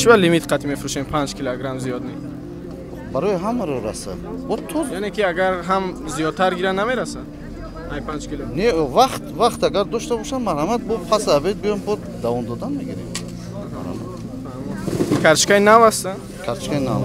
چه لیمیت قطعی میفروشیم 5 کیلوگرم زیاد نیست. برای همه رو رسه. یعنی که اگر هم زیادتر گیرن نمیرسه. ای 5 کیلو. نه وقت اگر داشته باشم مرحمت با پس عبید بیام با دوام دادن میگیریم. کرچکای نو هستن؟ کرچکای نو.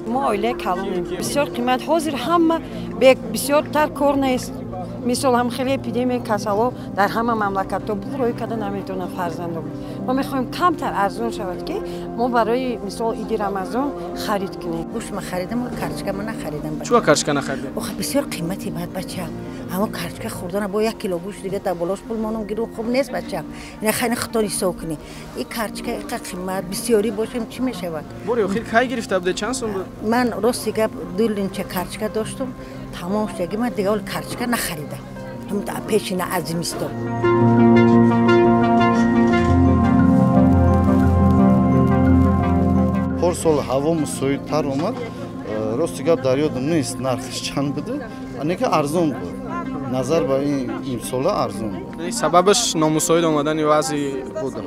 ما عائله کلانیم بسیار قیمت حاضر همه بسیار تر کار نیست مثال هم خیلی اپیدمی کسلا در همه مملکت ها روی کردن نمیتونه فرزندم ما میخوایم کمتر ارزان شود که ما برای مثال ایدی رمضان خرید کنیم گوشت ما خریدم و کرچکه ما نخریدم چرا کرچکه نخریدیم؟ آخه بسیار قیمتی بعد بچه اما کرچکه خوردن با 1 کیلو گوشت دیگه تا بالاش پول مانم گیرو خوب نیست بچه اینا خیلی خطری سوکنی این کرچکه قیمت بسیاری باشیم چی میشه وقت بوری اخیر کی گرفته بود چند سوم بود؟ من راست گپ دولین چه کرچکه داشتم تمام شدگی من دیگه کرچکه نخریدم هم تا پیشین عزیمیستم هر سال هوا سویدتر اومد راست گپ دریادم نیست نرخش چند بده انکه ارزون بود نظر به این سال ارزون بود سببش نامساعد اومدن وضعی بوده.